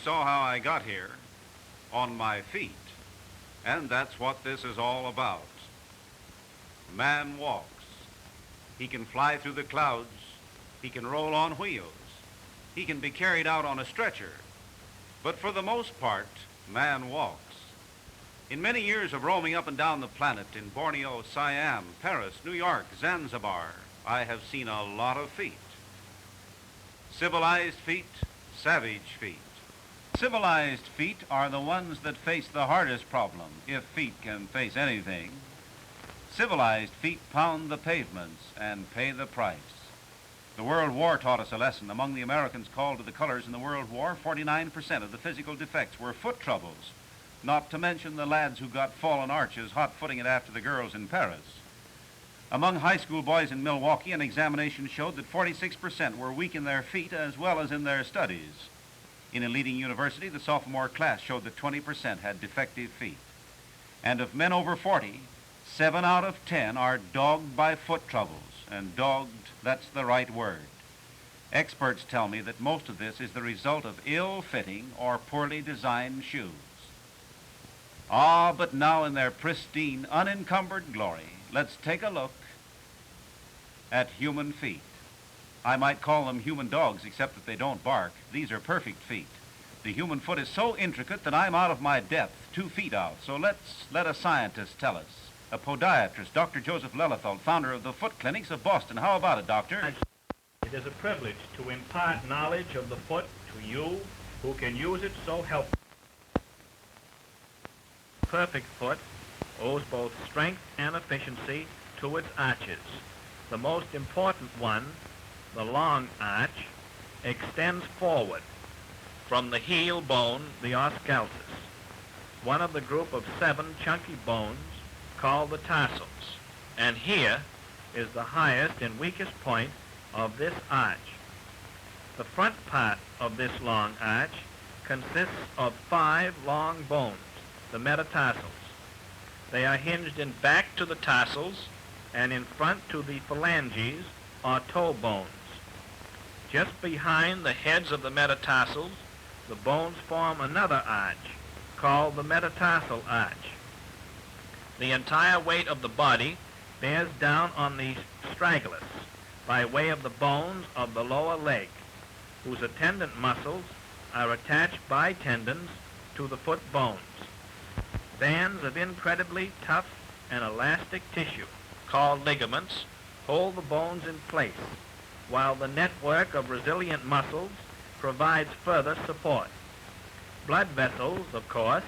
saw how I got here, on my feet. And that's what this is all about. Man walks. He can fly through the clouds. He can roll on wheels. He can be carried out on a stretcher. But for the most part, man walks. In many years of roaming up and down the planet in Borneo, Siam, Paris, New York, Zanzibar, I have seen a lot of feet. Civilized feet, savage feet. Civilized feet are the ones that face the hardest problem, if feet can face anything. Civilized feet pound the pavements and pay the price. The World War taught us a lesson. Among the Americans called to the colors in the World War, 49% of the physical defects were foot troubles, not to mention the lads who got fallen arches hot-footing it after the girls in Paris. Among high school boys in Milwaukee, an examination showed that 46% were weak in their feet as well as in their studies. In a leading university, the sophomore class showed that 20% had defective feet. And of men over 40, 7 out of 10 are dogged by foot troubles. And dogged, that's the right word. Experts tell me that most of this is the result of ill-fitting or poorly designed shoes. Ah, but now in their pristine, unencumbered glory, let's take a look at human feet. I might call them human dogs, except that they don't bark. These are perfect feet. The human foot is so intricate that I'm out of my depth, 2 feet out. So let a scientist tell us. A podiatrist, Dr. Joseph Lelefeld, founder of the Foot Clinics of Boston. How about it, Doctor? It is a privilege to impart knowledge of the foot to you who can use it so helpfully. Perfect foot owes both strength and efficiency to its arches. The most important one, the long arch, extends forward from the heel bone, the os calcis, one of the group of 7 chunky bones called the tarsals. And here is the highest and weakest point of this arch. The front part of this long arch consists of 5 long bones, the metatarsals. They are hinged in back to the tarsals and in front to the phalanges or toe bones. Just behind the heads of the metatarsals, the bones form another arch called the metatarsal arch. The entire weight of the body bears down on the stragglus by way of the bones of the lower leg, whose attendant muscles are attached by tendons to the foot bones. Bands of incredibly tough and elastic tissue, called ligaments, hold the bones in place, while the network of resilient muscles provides further support. Blood vessels, of course,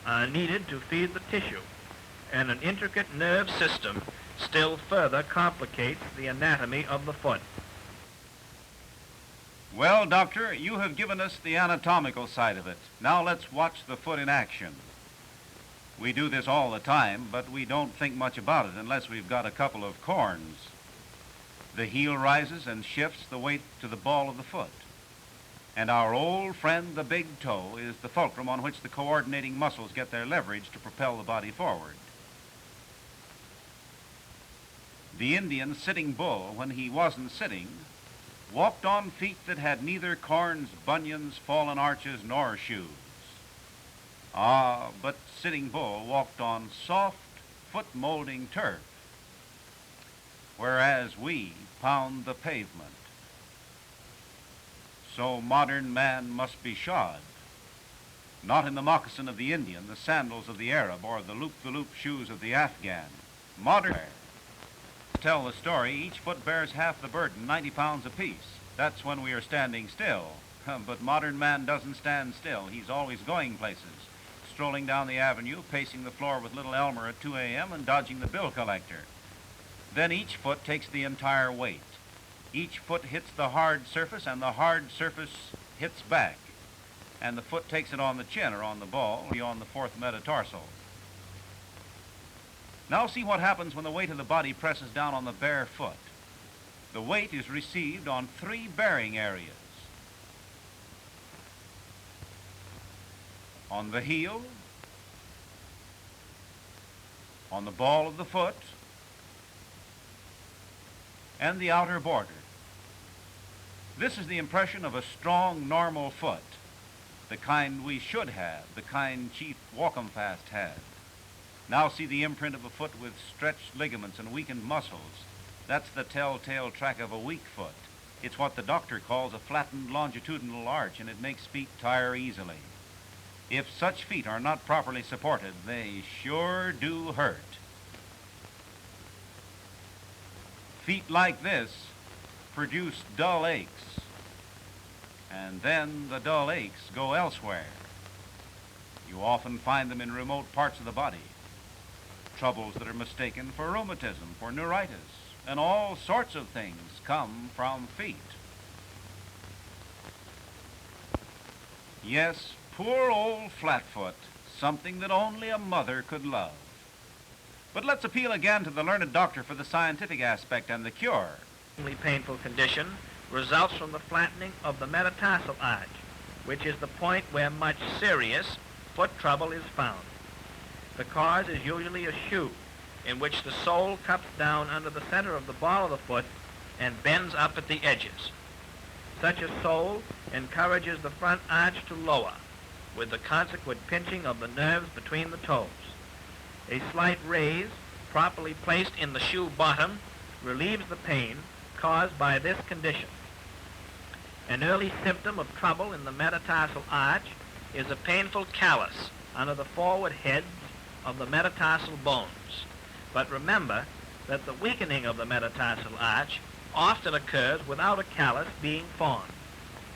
are needed to feed the tissue, and an intricate nerve system still further complicates the anatomy of the foot. Well, Doctor, you have given us the anatomical side of it. Now let's watch the foot in action. We do this all the time, but we don't think much about it unless we've got a couple of corns. The heel rises and shifts the weight to the ball of the foot. And our old friend, the big toe, is the fulcrum on which the coordinating muscles get their leverage to propel the body forward. The Indian Sitting Bull, when he wasn't sitting, walked on feet that had neither corns, bunions, fallen arches, nor shoes. Ah, but Sitting Bull walked on soft, foot-molding turf, whereas we pound the pavement. So modern man must be shod, not in the moccasin of the Indian, the sandals of the Arab, or the loop-the-loop shoes of the Afghan. Modern. To tell the story, each foot bears half the burden, 90 pounds apiece. That's when we are standing still. But modern man doesn't stand still. He's always going places, strolling down the avenue, pacing the floor with little Elmer at 2 a.m. and dodging the bill collector. Then each foot takes the entire weight. Each foot hits the hard surface, and the hard surface hits back. And the foot takes it on the chin or on the ball, or on the 4th metatarsal. Now see what happens when the weight of the body presses down on the bare foot. The weight is received on 3 bearing areas. On the heel, on the ball of the foot, and the outer border. This is the impression of a strong, normal foot. the kind we should have, the kind Chief Walkumfast had. Now see the imprint of a foot with stretched ligaments and weakened muscles. That's the telltale track of a weak foot. It's what the doctor calls a flattened longitudinal arch, and it makes feet tire easily. If such feet are not properly supported, they sure do hurt. Feet like this produce dull aches, and then the dull aches go elsewhere. You often find them in remote parts of the body. Troubles that are mistaken for rheumatism, for neuritis, and all sorts of things come from feet. Yes, poor old Flatfoot, something that only a mother could love. But let's appeal again to the learned doctor for the scientific aspect and the cure. Painful condition results from the flattening of the metatarsal arch, which is the point where much serious foot trouble is found. The cause is usually a shoe, in which the sole cups down under the center of the ball of the foot and bends up at the edges. Such a sole encourages the front arch to lower, with the consequent pinching of the nerves between the toes. A slight raise, properly placed in the shoe bottom, relieves the pain caused by this condition. An early symptom of trouble in the metatarsal arch is a painful callus under the forward heads of the metatarsal bones. But remember that the weakening of the metatarsal arch often occurs without a callus being formed.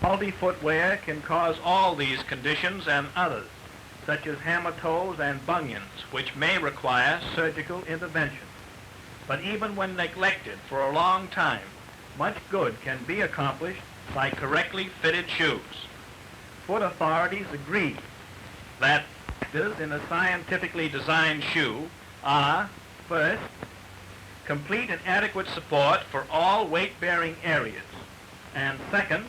Faulty footwear can cause all these conditions and others, such as hammer toes and bunions, which may require surgical intervention. But even when neglected for a long time, much good can be accomplished by correctly fitted shoes. Foot authorities agree that factors in a scientifically designed shoe are, first, complete and adequate support for all weight-bearing areas, and second,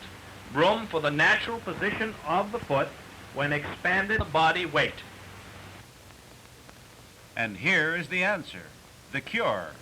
room for the natural position of the foot when expanded body weight. And here is the answer, the cure.